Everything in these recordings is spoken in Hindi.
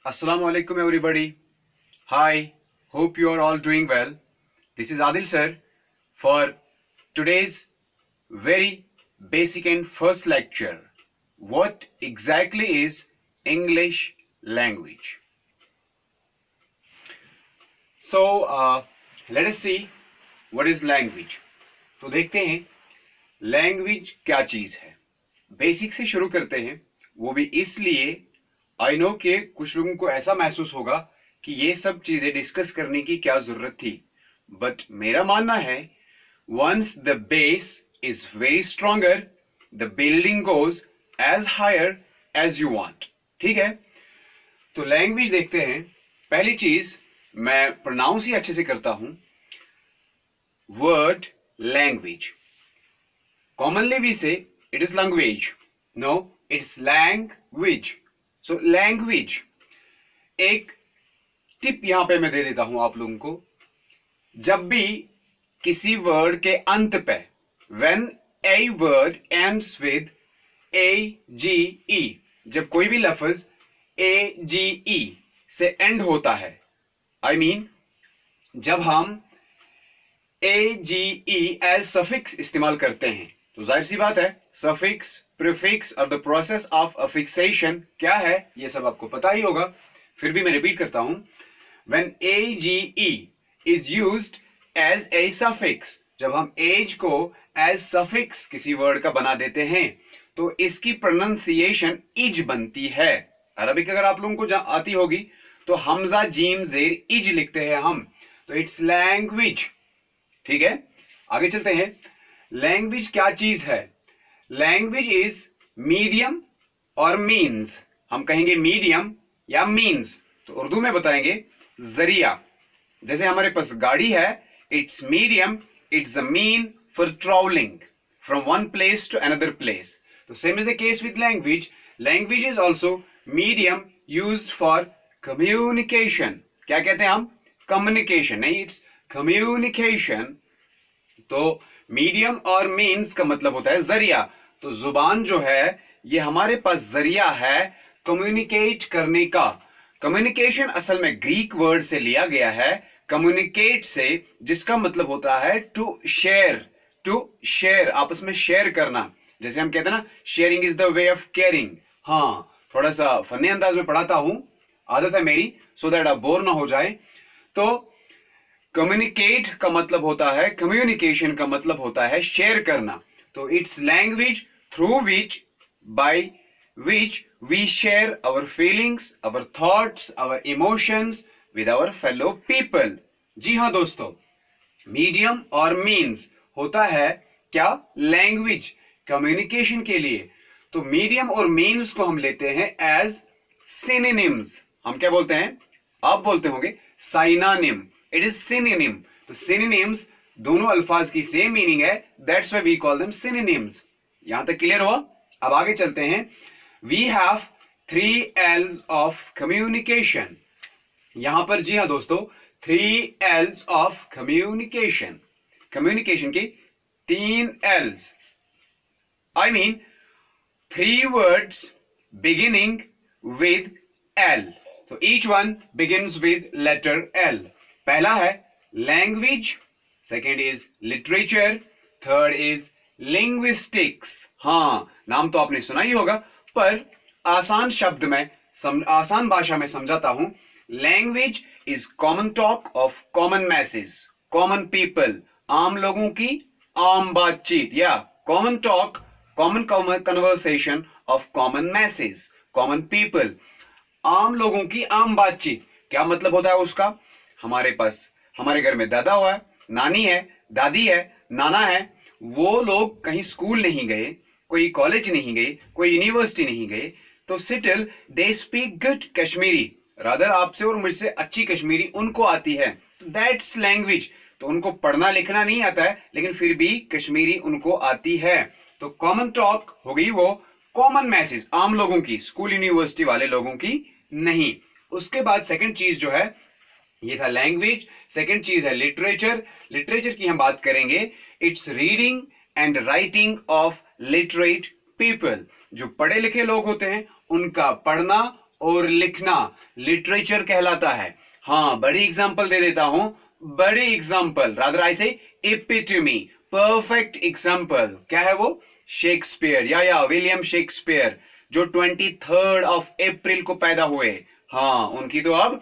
Assalamu alaikum everybody. Hi, hope you are all doing well. This is Adil sir for today's very basic and first lecture. What exactly is English language? So let us see what is language. तो देखते हैं लैंग्वेज क्या चीज है. बेसिक से शुरू करते हैं, वो भी इसलिए आई नो कि कुछ लोगों को ऐसा महसूस होगा कि ये सब चीजें डिस्कस करने की क्या जरूरत थी, बट मेरा मानना है once the base is very stronger the building goes as higher as you want. ठीक है, तो लैंग्वेज देखते हैं. पहली चीज, मैं प्रोनाउंस ही अच्छे से करता हूं. Word language, commonly we say it is language. No, it's language. So language. एक टिप यहां पे मैं दे देता हूं आप लोगों को. जब भी किसी वर्ड के अंत पे when a word ends with age, जब कोई भी लफ्ज age से एंड होता है, I mean जब हम age एज सफिक्स इस्तेमाल करते हैं, तो जाहिर सी बात है सफिक्स, प्रीफिक्स और द प्रोसेस ऑफ अफिक्सेशन क्या है ये सब आपको पता ही होगा. फिर भी मैं रिपीट करता हूं. When age is used as a suffix, जब हम एज को एज सफिक्स किसी वर्ड का बना देते हैं तो इसकी प्रोनाउंसिएशन इज बनती है. अरबिक अगर आप लोगों को आती होगी तो हमजा जीम जेर इज लिखते हैं हम, तो इट्स लैंग्वेज. ठीक है, आगे चलते हैं. लैंग्वेज क्या चीज है? लैंग्वेज इज मीडियम और मीन्स. हम कहेंगे मीडियम या मीन्स, तो उर्दू में बताएंगे जरिया. जैसे हमारे पास गाड़ी है, it's medium, it's a mean for travelling from one place to another place. तो same is the case with language. Language is also medium used for communication. क्या कहते हैं हम? कम्युनिकेशन नहीं, इट्स कम्युनिकेशन. तो मीडियम और मीन्स का मतलब होता है जरिया. तो जुबान जो है ये हमारे पास जरिया है कम्युनिकेट करने का. कम्युनिकेशन असल में ग्रीक वर्ड से लिया गया है, कम्युनिकेट से, जिसका मतलब होता है टू शेयर. टू शेयर, आपस में शेयर करना. जैसे हम कहते हैं ना, sharing is the way of caring. हाँ, थोड़ा सा फनी अंदाज में पढ़ाता हूं, आदत है मेरी, सो दैट आप बोर ना हो जाए. तो कम्युनिकेट का मतलब होता है, कम्युनिकेशन का मतलब होता है शेयर करना. तो it's language through which, by which we share our feelings, our thoughts, our emotions with our fellow people. जी हाँ दोस्तों, मीडियम और मीन्स होता है क्या? लैंग्वेज, कम्युनिकेशन के लिए. तो मीडियम और मीन्स को हम लेते हैं एज सिनोनिम्स. हम क्या बोलते हैं? आप बोलते होंगे साइनानिम. It is synonym. तो सिनोनिम्स दोनों अल्फाज की सेम मीनिंग है, that's why we call them synonyms. यहां तक क्लियर हुआ? अब आगे चलते हैं. We have 3 L's of communication. यहां पर जी हां दोस्तों, 3 L's ऑफ कम्युनिकेशन. कम्युनिकेशन की 3 L's, I mean 3 words beginning with L. So each one begins with letter L. पहला है language, second is literature, third is linguistics. हाँ, नाम तो आपने सुना ही होगा, पर आसान शब्द में, आसान भाषा में समझाता हूं. Language is common talk of common message, common people, आम लोगों की आम बातचीत, या common talk, common conversation of common message, common people, आम लोगों की आम बातचीत. क्या मतलब होता है उसका? हमारे पास, हमारे घर में दादा हुआ है, नानी है, दादी है, नाना है. वो लोग कहीं स्कूल नहीं गए, कोई कॉलेज नहीं गए, कोई यूनिवर्सिटी नहीं गए, तो still they speak good Kashmiri. Rather आपसे और मुझसे अच्छी कश्मीरी उनको आती है. That's language. तो उनको पढ़ना लिखना नहीं आता है, लेकिन फिर भी कश्मीरी उनको आती है. तो कॉमन टॉक हो गई वो कॉमन मैसेज, आम लोगों की, स्कूल यूनिवर्सिटी वाले लोगों की नहीं. उसके बाद सेकंड चीज जो है, ये था लैंग्वेज. सेकंड चीज है लिटरेचर. लिटरेचर की हम बात करेंगे, it's reading and writing of literate people. जो पढ़े लिखे लोग होते हैं उनका पढ़ना और लिखना लिटरेचर कहलाता है। हाँ, बड़ी एग्जांपल दे देता हूं, बड़ी एग्जांपल, रादर आई से एपिटमी, परफेक्ट एग्जांपल। क्या है वो? शेक्सपियर, या विलियम शेक्सपियर, जो 23 अप्रैल को पैदा हुए। हाँ, उनकी तो अब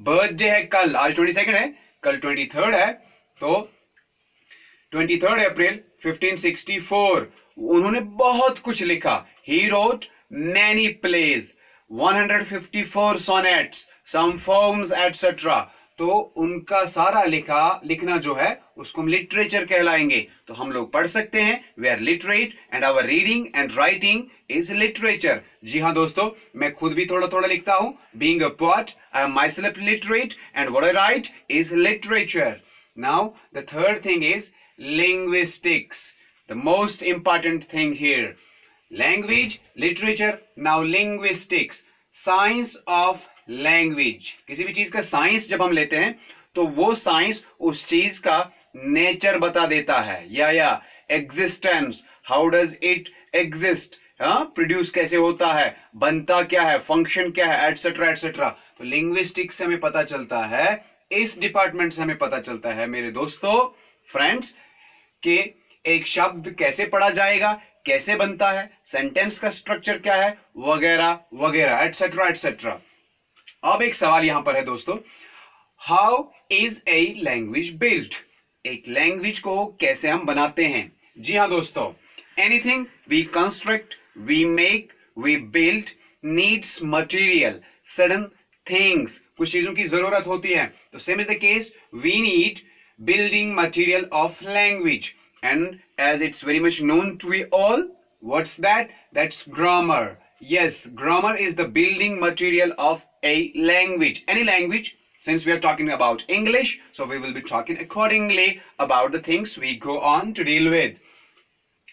बर्थडे है कल, आज 22 है, कल 23 है, तो 23 अप्रैल 1564 उन्होंने बहुत कुछ लिखा। He wrote many plays, 154 sonnets, some poems etcetera. तो उनका सारा लिखना जो है उसको हम लिटरेचर कहलाएंगे। तो हम लोग पढ़ सकते हैं, we are literate and our reading and writing is literature. जी हाँ दोस्तों, मैं खुद भी थोड़ा थोड़ा लिखता हूं। Being a poet, I am myself literate and what I write is literature. Now the third thing is linguistics, the most important thing here. Language, literature, now linguistics, science of language. किसी भी चीज का साइंस जब हम लेते हैं तो वो साइंस उस चीज का नेचर बता देता है, या existence, how does it exist, produce कैसे होता है, बनता क्या है, फंक्शन क्या है, एटसेट्रा एटसेट्रा। तो लिंग्विस्टिक्स से हमें पता चलता है, इस डिपार्टमेंट से हमें पता चलता है मेरे दोस्तों, फ्रेंड्स, कि एक शब्द कैसे पढ़ा जाएगा, कैसे बनता है, सेंटेंस का स्ट्रक्चर क्या है, वगैरह वगैरह, एटसेट्रा एटसेट्रा। अब एक सवाल यहां पर है दोस्तों, how is a language built? एक लैंग्वेज को कैसे हम बनाते हैं? जी हाँ दोस्तों, anything we construct, we make, we build needs material, sudden things, कुछ चीजों की जरूरत होती है। तो same is the case, we need building material of language, and as it's very much known to we all, what's that? That's grammar. Yes, grammar is the building material of a language, any language. Since we are talking about English, so we will be talking accordingly about the things we go on to deal with.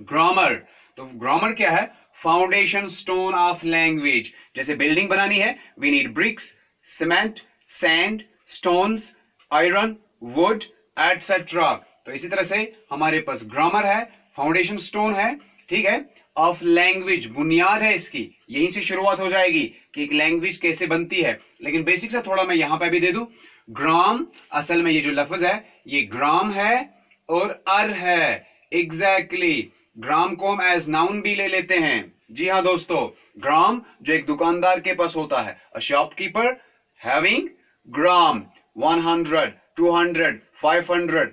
Grammar, तो grammar क्या है? Foundation stone of language. जैसे building बनानी है, we need bricks, cement, sand, stones, iron, wood, etcetera. तो इसी तरह से हमारे पास ग्रामर है, फाउंडेशन स्टोन है, ठीक है, ऑफ लैंग्वेज, बुनियाद है इसकी। यहीं से शुरुआत हो जाएगी कि एक लैंग्वेज कैसे बनती है। लेकिन बेसिक सा थोड़ा मैं यहां पे भी दे दूं, ग्राम, असल में ये जो लफ्ज है ये ग्राम है और अर है। एग्जैक्टली, ग्राम को हम एज नाउन भी ले लेते हैं। जी हाँ दोस्तों, ग्राम जो एक दुकानदार के पास होता है, अ शॉपकीपर हैविंग ग्राम, 100, 200, 500,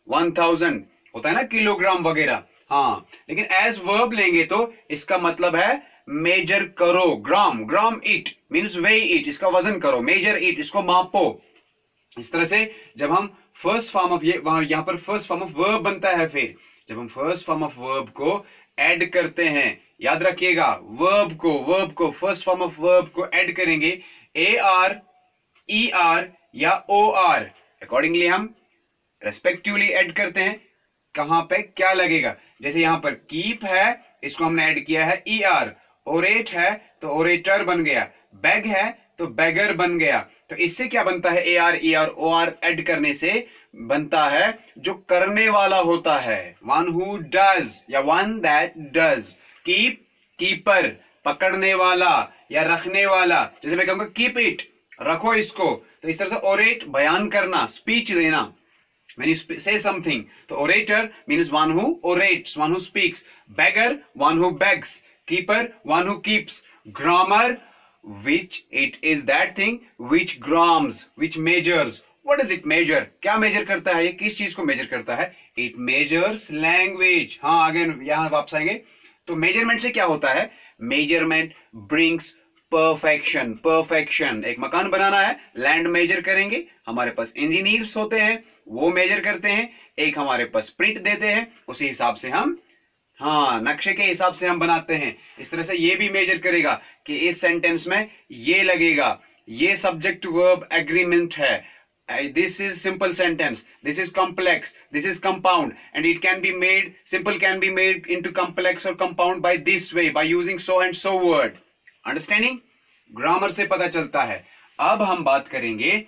1000 होता है ना, किलोग्राम वगैरह। हाँ, लेकिन एज वर्ब लेंगे तो इसका मतलब है मेजर करो। ग्राम, ग्राम इट मीन्स वे इट, इसका वजन करो, मेजर इट, इसको मापो। इस तरह से जब हम फर्स्ट फॉर्म ऑफ, ये वहां यहां पर फर्स्ट फॉर्म ऑफ वर्ब बनता है। फिर जब हम फर्स्ट फॉर्म ऑफ वर्ब को ऐड करते हैं, याद रखिएगा, वर्ब को फर्स्ट फॉर्म ऑफ वर्ब को ऐड करेंगे, AR, ER या OR, अकॉर्डिंगली हम रेस्पेक्टिवली ऐड करते हैं। कहां पे क्या लगेगा? जैसे यहां पर कीप है, इसको हमने ऐड किया है ER, ओरेट है तो ओरेटर बन गया, बैग है तो बैगर बन गया। तो इससे क्या बनता है? AR, ER, OR ऐड करने से बनता है जो करने वाला होता है, वन हु डज या one that does. Keep, keeper, पकड़ने वाला या रखने वाला। जैसे मैं कहूंगा कीप इट, रखो इसको, तो इस तरह से ओरेट, बयान करना, स्पीच देना। When you say something, तो orator means one who orates, one who speaks. Beggar, one who begs. Keeper, one who keeps. Grammar, which it is that thing which grams, which measures. What does it measure? क्या measure करता है? ये किस चीज को measure करता है? It measures language. हाँ, अगेन यहां वापस आएंगे। तो measurement से क्या होता है? Measurement brings perfection. परफेक्शन, एक मकान बनाना है, लैंड मेजर करेंगे, हमारे पास इंजीनियर्स होते हैं, वो मेजर करते हैं। एक हमारे पास प्रिंट देते हैं, उसी हिसाब से हम, हाँ, नक्शे के हिसाब से हम बनाते हैं। इस तरह से ये भी मेजर करेगा कि इस सेंटेंस में ये लगेगा, ये सब्जेक्ट वर्ब एग्रीमेंट है, this is simple sentence, this is complex, this is compound, and it can be made, simple can be made into complex or compound by this way, by using so and so word. Understanding? Grammar से पता चलता है। अब हम बात करेंगे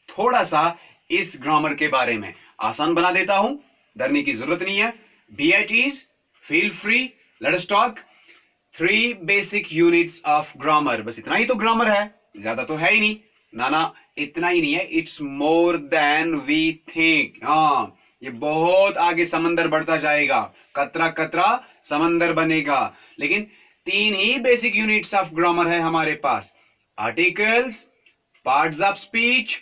थोड़ा सा इस ग्रामर के बारे में। आसान बना देता हूं, डरने की जरूरत नहीं है। Be at ease, feel free, let us talk. 3 basic units of grammar. बस इतना ही तो ग्रामर है, ज्यादा तो है ही नहीं। ना इतना ही नहीं है, it's more than we think. हाँ, ये बहुत आगे समंदर बढ़ता जाएगा, कतरा कतरा समंदर बनेगा। लेकिन 3 ही बेसिक यूनिट्स ऑफ ग्रामर है हमारे पास, articles, parts of speech,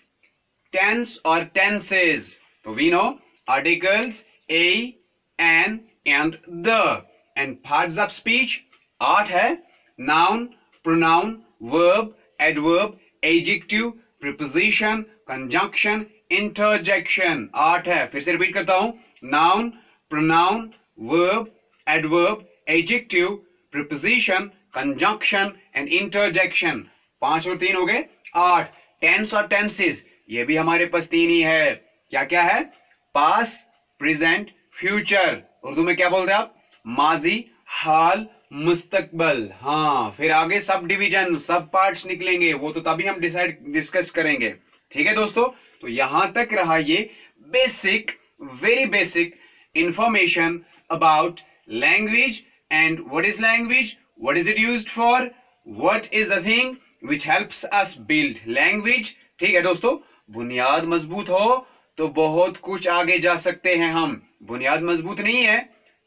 tense और टेंसेस। तो we know articles a, an and the, and parts of speech 8 है, noun, pronoun, verb, adverb, adjective, preposition, conjunction, interjection. 8 है। फिर से रिपीट करता हूं, noun, pronoun, verb, adverb, adjective, preposition, conjunction and interjection. 5 और 3 हो गए 8। टेंस और टेंसेस, ये भी हमारे पास 3 ही है। क्या क्या है? पास, प्रेजेंट, फ्यूचर। उर्दू में क्या बोलते हैं आप? माजी, हाल, मुस्तकबल। हाँ, फिर आगे सब डिवीजन, सब पार्ट्स निकलेंगे, वो तो तभी हम डिस्कस करेंगे। ठीक है दोस्तों, तो यहां तक रहा ये basic, very basic information about language and what is language, what is it used for, what is the thing which helps us build language. ठीक है दोस्तों, बुनियाद मजबूत हो तो बहुत कुछ आगे जा सकते हैं हम। बुनियाद मजबूत नहीं है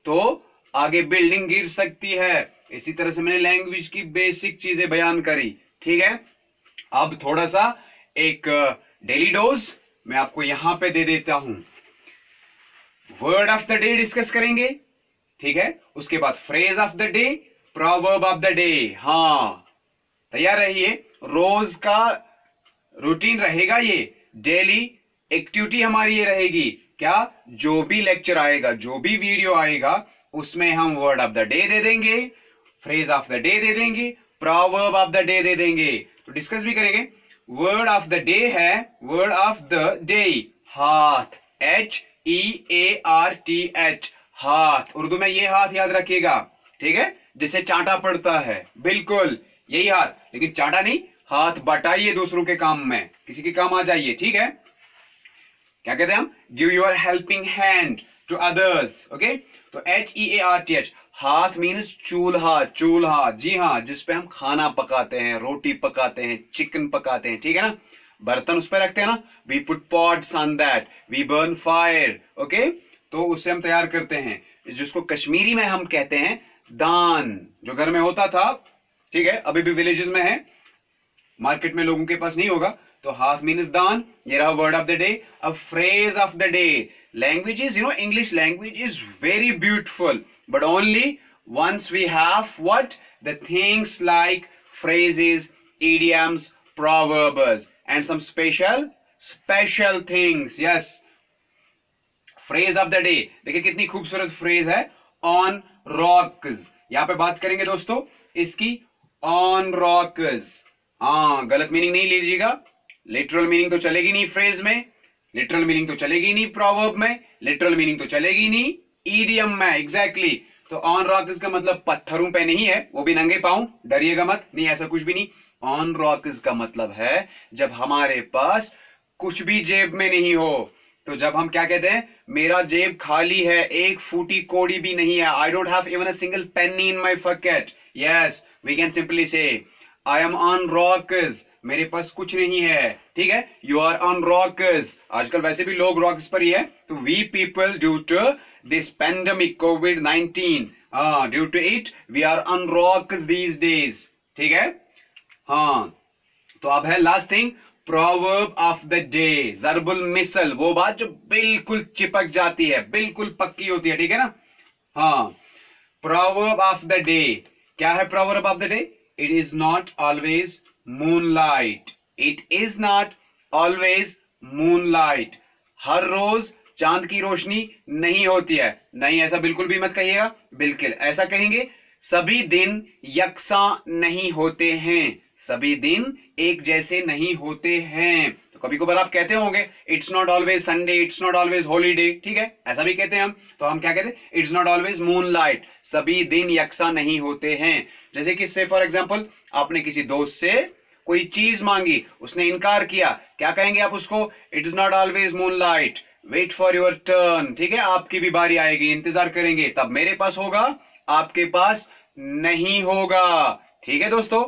तो आगे बिल्डिंग गिर सकती है। इसी तरह से मैंने लैंग्वेज की बेसिक चीजें बयान करी। ठीक है, अब थोड़ा सा एक डेली डोज मैं आपको यहां पे दे देता हूं। Word of the day discuss करेंगे, ठीक है, उसके बाद phrase of the day, proverb of the day. हाँ, तैयार रहिए, रोज का रूटीन रहेगा ये, डेली एक्टिविटी हमारी ये रहेगी। क्या? जो भी लेक्चर आएगा, जो भी वीडियो आएगा, उसमें हम word of the day they देंगे, phrase of the day they देंगे, proverb of the day they देंगे, तो डिस्कस भी करेंगे। वर्ड ऑफ द डे है, वर्ड ऑफ द डे हाथ, HEARTH, हाथ। उर्दू में ये हाथ याद रखिएगा, ठीक है, जिसे चाटा पड़ता है, बिल्कुल यही हाथ। लेकिन चाटा नहीं, हाथ बटाइए दूसरों के काम में, किसी के काम आ जाइए। ठीक है, क्या कहते हैं हम? Give your helping hand to others. Okay, तो HEARTH, हाथ मीन्स चूल्हा। चूल्हा, जी हाँ, जिसपे हम खाना पकाते हैं, रोटी पकाते हैं, चिकन पकाते हैं, ठीक है ना, बर्तन उस पर रखते हैं ना, we put pots on that, we burn fire. Okay, तो उससे हम तैयार करते हैं, जिसको कश्मीरी में हम कहते हैं दान, जो घर में होता था, ठीक है, अभी भी विलेजेस में है, मार्केट में लोगों के पास नहीं होगा। तो हाथ मीन्स दान। ये रहा वर्ड ऑफ द डे। अब phrase of the day. Language is, English language is very beautiful, but only once we have what? The things like phrases, idioms, proverbs and some special things. Yes, phrase of the day, देखिए कितनी खूबसूरत फ्रेज है, on rocks। यहां पे बात करेंगे दोस्तों इसकी, on rocks। हाँ, गलत मीनिंग नहीं लीजिएगा, लिटरल मीनिंग तो चलेगी नहीं फ्रेज में, लिटरल मीनिंग तो चलेगी नहीं प्रोवर्ब में, लिटरल मीनिंग तो चलेगी नहीं ईडियम में। एग्जैक्टली। तो ऑन रॉक्स का मतलब पत्थरों पे नहीं है, वो भी नंगे पांव, डरिएगा मत, नहीं ऐसा कुछ भी नहीं। ऑन रॉक्स का मतलब है जब हमारे पास कुछ भी जेब में नहीं हो, तो जब हम क्या कहते हैं, मेरा जेब खाली है, एक फूटी कोड़ी भी नहीं है, I don't have even a single penny in my pocket. Yes, we can simply say I M on rocks, मेरे पास कुछ नहीं है। ठीक है, यू आर ऑन रॉक्स। आजकल वैसे भी लोग रॉक्स पर ही है। तो we people, due to this pandemic COVID-19, due to it we are on rocks these days. ठीक है, हाँ, तो अब है last thing, proverb of the day, जरबुल मिसल, वो बात जो बिल्कुल चिपक जाती है, बिल्कुल पक्की होती है। ठीक है ना, हाँ, प्रोवर्ब ऑफ द डे। क्या है proverb of the day? It is not always moonlight. It is not always moonlight. हर रोज चांद की रोशनी नहीं होती है। नहीं, ऐसा बिल्कुल भी मत कहिएगा, बिल्कुल ऐसा कहेंगे, सभी दिन यकसा नहीं होते हैं, सभी दिन एक जैसे नहीं होते हैं। तो कभी कभार आप कहते होंगे it's not always Sunday, it's not always holiday, ठीक है, ऐसा भी कहते हैं हम। तो हम क्या कहते हैं? इट्स नॉट ऑलवेज मूनलाइट, सभी दिन यकसा नहीं होते हैं। जैसे कि से फॉर एग्जांपल आपने किसी दोस्त से कोई चीज मांगी, उसने इनकार किया, क्या कहेंगे आप उसको? It is not always moonlight, wait for your turn. ठीक है, आपकी भी बारी आएगी, इंतजार करेंगे, तब मेरे पास होगा, आपके पास नहीं होगा। ठीक है दोस्तों,